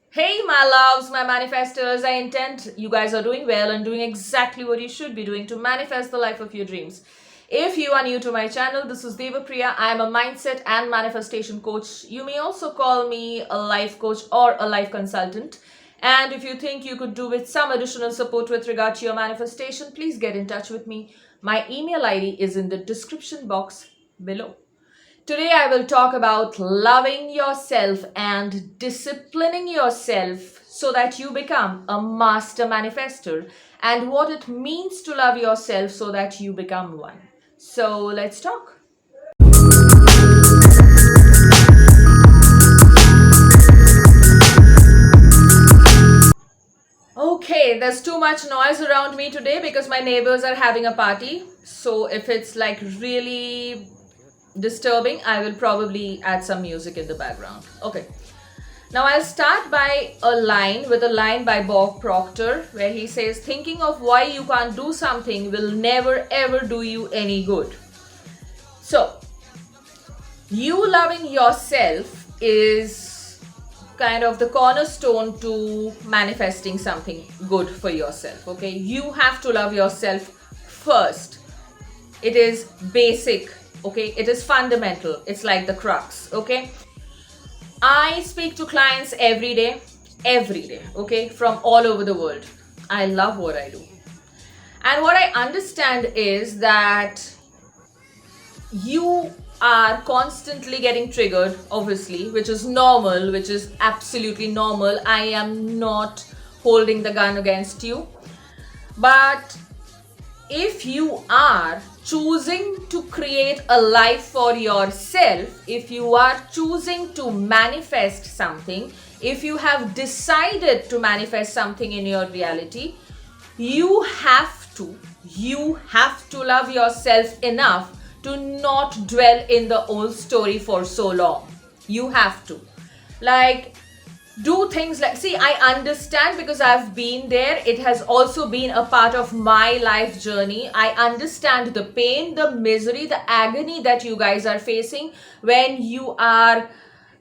Hey, my loves, my manifestors. I intend you guys are doing well and doing exactly what you should be doing to manifest the life of your dreams. If you are new to my channel, this is Devapriya. I am a mindset and manifestation coach. You may also call me a life coach or a life consultant. And if you think you could do with some additional support with regard to your manifestation, please get in touch with me. My email ID is in the description box below. Today, I will talk about loving yourself and disciplining yourself so that you become a master manifester and what it means to love yourself so that you become one. So, let's talk. Okay, there's too much noise around me today because my neighbors are having a party. So, if it's like really disturbing, I will probably add some music in the background. Okay. Now I'll start by a line by Bob Proctor where he says, thinking of why you can't do something will never ever do you any good. So, you loving yourself is kind of the cornerstone to manifesting something good for yourself. Okay, you have to love yourself first. It is basic. Okay, it is fundamental. It's like the crux. Okay, I speak to clients every day, okay, from all over the world. I love what I do. And what I understand is that you are constantly getting triggered, obviously, which is normal, which is absolutely normal. I am not holding the gun against you. But if you are choosing to create a life for yourself, if you are choosing to manifest something, if you have decided to manifest something in your reality, you have to love yourself enough to not dwell in the old story for so long. You have to. Like, do things like, see, I understand because I've been there. It has also been a part of my life journey. I understand the pain, the misery, the agony that you guys are facing when you are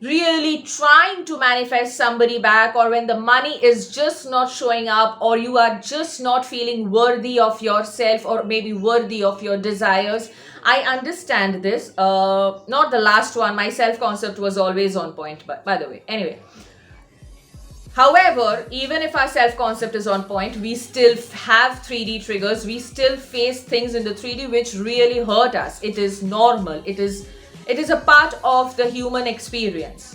really trying to manifest somebody back, or when the money is just not showing up, or you are just not feeling worthy of yourself, or maybe worthy of your desires. I understand this. Not the last one. My self concept was always on point, but by the way, anyway. However, even if our self-concept is on point, we still have 3D triggers. We still face things in the 3D which really hurt us. It is normal. It is a part of the human experience.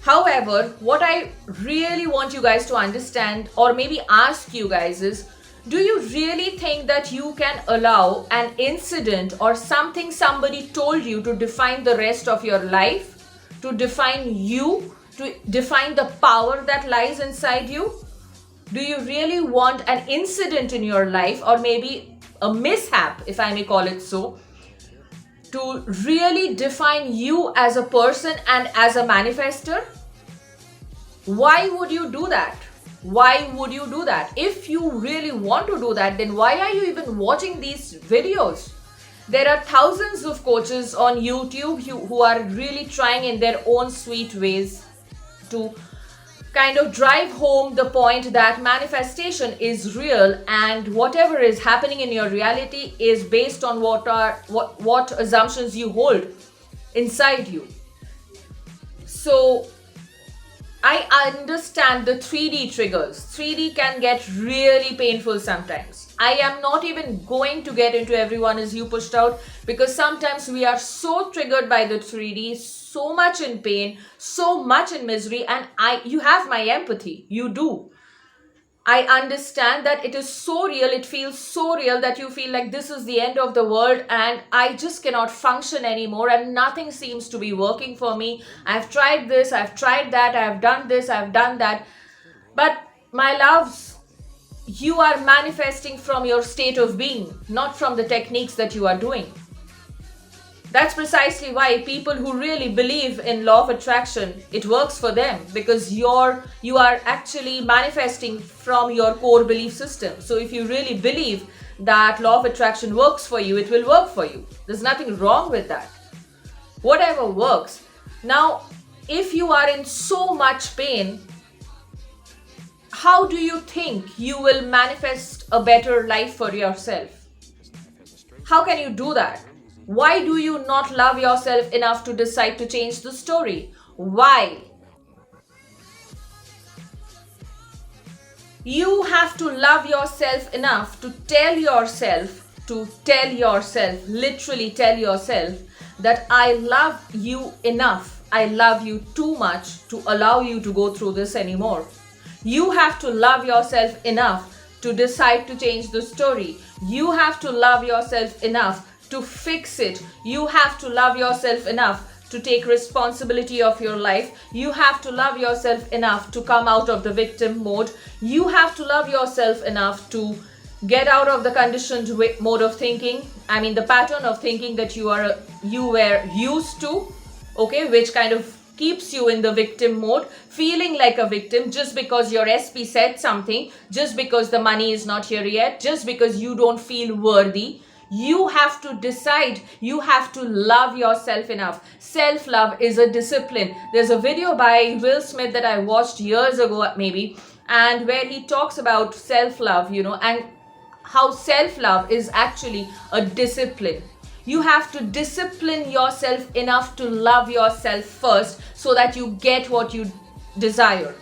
However, what I really want you guys to understand, or maybe ask you guys, is, do you really think that you can allow an incident or something somebody told you to define the rest of your life, to define you, to define the power that lies inside you? Do you really want an incident in your life, or maybe a mishap, if I may call it so, to really define you as a person and as a manifester? Why would you do that? Why would you do that? If you really want to do that, then why are you even watching these videos? There are thousands of coaches on YouTube who are really trying in their own sweet ways to kind of drive home the point that manifestation is real, and whatever is happening in your reality is based on what assumptions you hold inside you. So I understand the 3D triggers. 3D can get really painful sometimes. I am not even going to get into everyone is you pushed out, because sometimes we are so triggered by the 3D, so much in pain, so much in misery, and you have my empathy. You do. I understand that it is so real, it feels so real that you feel like this is the end of the world and I just cannot function anymore and nothing seems to be working for me. I've tried this, I've tried that, I've done this, I've done that. But my loves, you are manifesting from your state of being, not from the techniques that you are doing. That's precisely why people who really believe in law of attraction, it works for them, because you are actually manifesting from your core belief system. So if you really believe that law of attraction works for you, it will work for you. There's nothing wrong with that. Whatever works. Now, if you are in so much pain, how do you think you will manifest a better life for yourself? How can you do that? Why do you not love yourself enough to decide to change the story? Why? You have to love yourself enough to literally tell yourself that I love you enough, I love you too much to allow you to go through this anymore. You have to love yourself enough to decide to change the story. You have to love yourself enough to fix it. You have to love yourself enough to take responsibility of your life. You have to love yourself enough to come out of the victim mode. You have to love yourself enough to get out of the conditioned mode of thinking. I mean, the pattern of thinking that you were used to, okay, which kind of keeps you in the victim mode, feeling like a victim just because your SP said something, just because the money is not here yet, just because you don't feel worthy. You have to decide, you have to love yourself enough. Self-love is a discipline. There's a video by Will Smith that I watched years ago maybe, and where he talks about self-love, and how self-love is actually a discipline. You have to discipline yourself enough to love yourself first so that you get what you desire.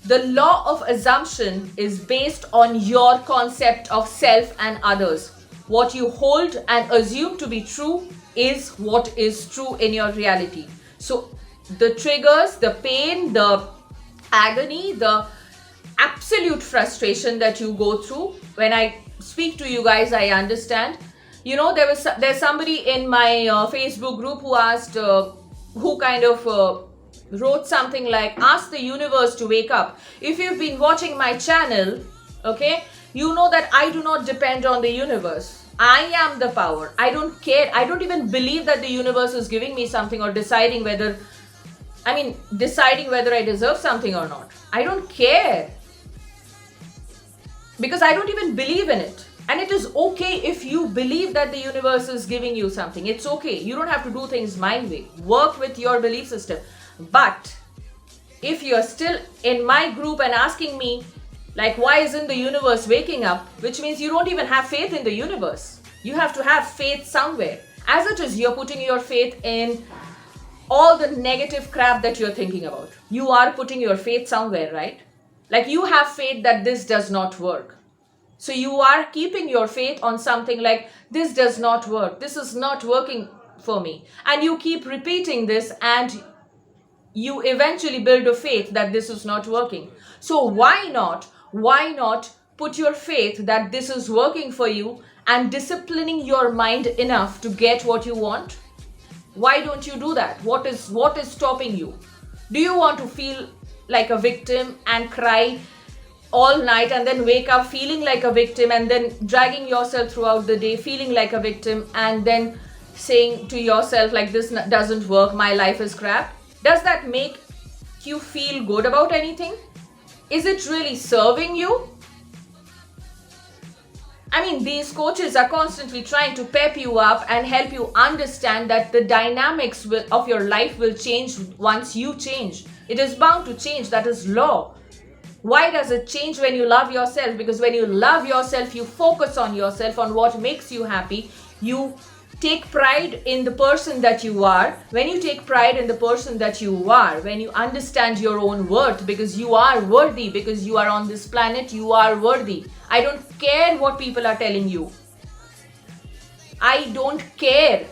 The law of assumption is based on your concept of self and others. What you hold and assume to be true is what is true in your reality. So the triggers, the pain, the agony, the absolute frustration that you go through, when I speak to you guys, I understand. There's somebody in my Facebook group who asked, who kind of wrote something like, ask the universe to wake up. If you've been watching my channel, okay, you know that I do not depend on the universe. I am the power. I don't care. I don't even believe that the universe is giving me something or deciding whether I deserve something or not. I don't care. Because I don't even believe in it. And it is okay if you believe that the universe is giving you something. It's okay. You don't have to do things my way. Work with your belief system. But if you're still in my group and asking me, like, why isn't the universe waking up? Which means you don't even have faith in the universe. You have to have faith somewhere. As it is, you're putting your faith in all the negative crap that you're thinking about. You are putting your faith somewhere, right? Like, you have faith that this does not work. So you are keeping your faith on something like, this does not work. This is not working for me. And you keep repeating this and you eventually build a faith that this is not working. So why not put your faith that this is working for you and disciplining your mind enough to get what you want? Why don't you do that? What is stopping you? Do you want to feel like a victim and cry all night and then wake up feeling like a victim and then dragging yourself throughout the day feeling like a victim and then saying to yourself like, this doesn't work, my life is crap? Does that make you feel good about anything? Is it really serving you? I mean, these coaches are constantly trying to pep you up and help you understand that the dynamics of your life will change once you change. It is bound to change. That is law. Why does it change when you love yourself? Because when you love yourself, you focus on yourself, on what makes you happy. You take pride in the person that you are. When you take pride in the person that you are, when you understand your own worth, because you are worthy, because you are on this planet, you are worthy. I don't care what people are telling you. I don't care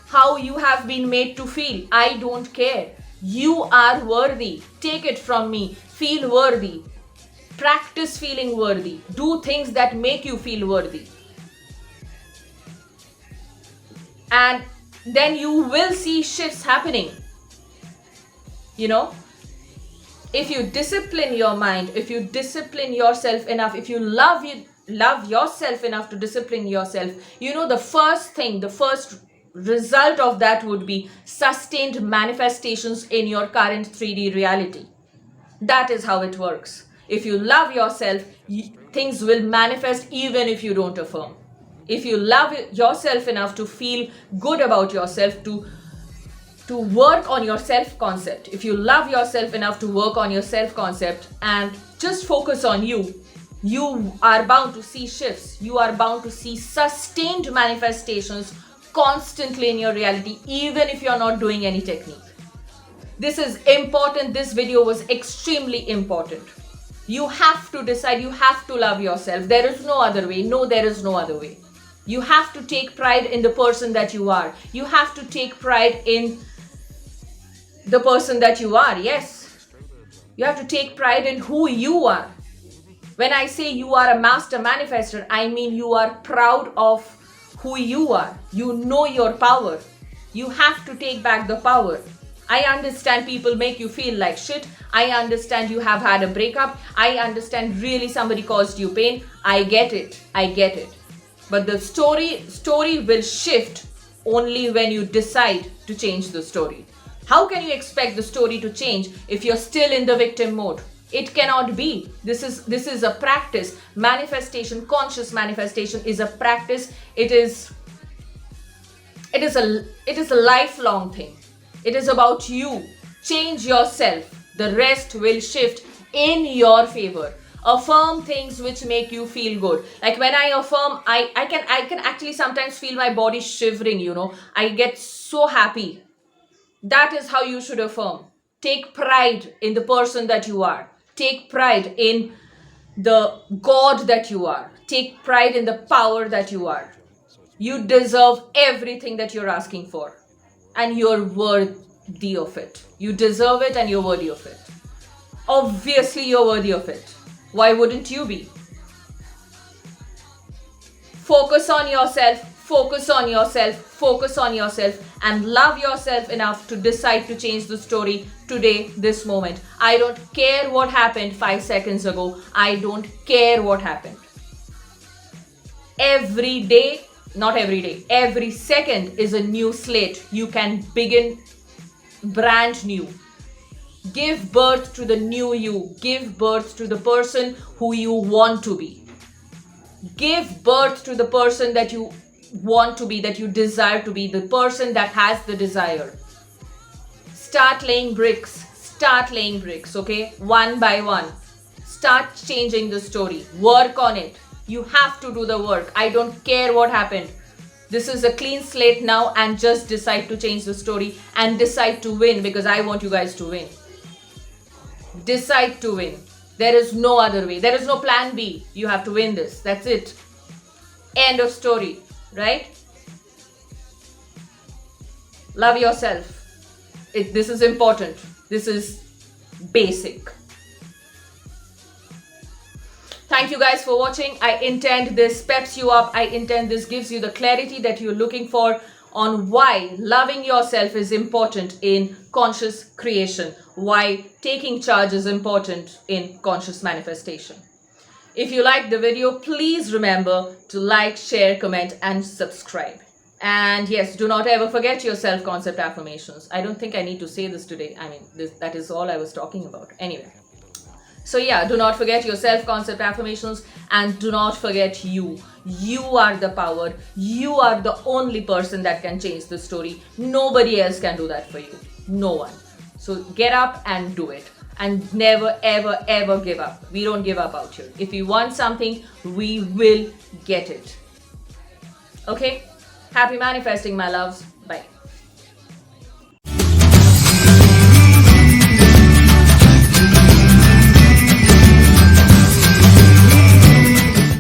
how you have been made to feel. I don't care. You are worthy. Take it from me. Feel worthy. Practice feeling worthy. Do things that make you feel worthy. And then you will see shifts happening. If you discipline your mind, if you discipline yourself enough, if you love yourself enough to discipline yourself, the first result of that would be sustained manifestations in your current 3D reality. That is how it works. If you love yourself, things will manifest even if you don't affirm. If you love yourself enough to feel good about yourself, to to work on your self-concept, if you love yourself enough to work on your self-concept and just focus on you, you are bound to see shifts. You are bound to see sustained manifestations constantly in your reality, even if you're not doing any technique. This is important. This video was extremely important. You have to decide, you have to love yourself. There is no other way. No, there is no other way. You have to take pride in the person that you are. You have to take pride in the person that you are. Yes. You have to take pride in who you are. When I say you are a master manifester, I mean you are proud of who you are. You know your power. You have to take back the power. I understand people make you feel like shit. I understand you have had a breakup. I understand really somebody caused you pain. I get it. I get it. But the story will shift only when you decide to change the story. How can you expect the story to change if you're still in the victim mode? It cannot be. This is a practice. Manifestation, conscious manifestation is a practice. It is a lifelong thing. It is about you. Change yourself. The rest will shift in your favor. Affirm things which make you feel good. Like when I affirm, I can actually sometimes feel my body shivering, you know. I get so happy. That is how you should affirm. Take pride in the person that you are. Take pride in the God that you are. Take pride in the power that you are. You deserve everything that you're asking for. And you're worthy of it. You deserve it and you're worthy of it. Obviously, you're worthy of it. Why wouldn't you be? Focus on yourself. Focus on yourself. Focus on yourself. And love yourself enough to decide to change the story today, this moment. I don't care what happened 5 seconds ago. I don't care what happened. Every day, not every day, every second is a new slate. You can begin brand new. Give birth to the new you. Give birth to the person who you want to be. Give birth to the person that you want to be, that you desire to be, the person that has the desire. Start laying bricks. Start laying bricks, okay? One by one. Start changing the story. Work on it. You have to do the work. I don't care what happened. This is a clean slate now, and just decide to change the story and decide to win, because I want you guys to win. Decide to win. There is no other way. There is no plan B. You have to win this. That's it. End of story. Right? Love yourself. This is important. This is basic. Thank you guys for watching. I intend this peps you up. I intend this gives you the clarity that you're looking for on why loving yourself is important in conscious creation, why taking charge is important in conscious manifestation. If you liked the video, please remember to like, share, comment, and subscribe. And yes, do not ever forget your self-concept affirmations. I don't think I need to say this today. I mean, that is all I was talking about. Anyway. So yeah, do not forget your self-concept affirmations, and do not forget you. You are the power. You are the only person that can change the story. Nobody else can do that for you. No one. So get up and do it. And never, ever, ever give up. We don't give up out here. If we want something, we will get it. Okay? Happy manifesting, my loves.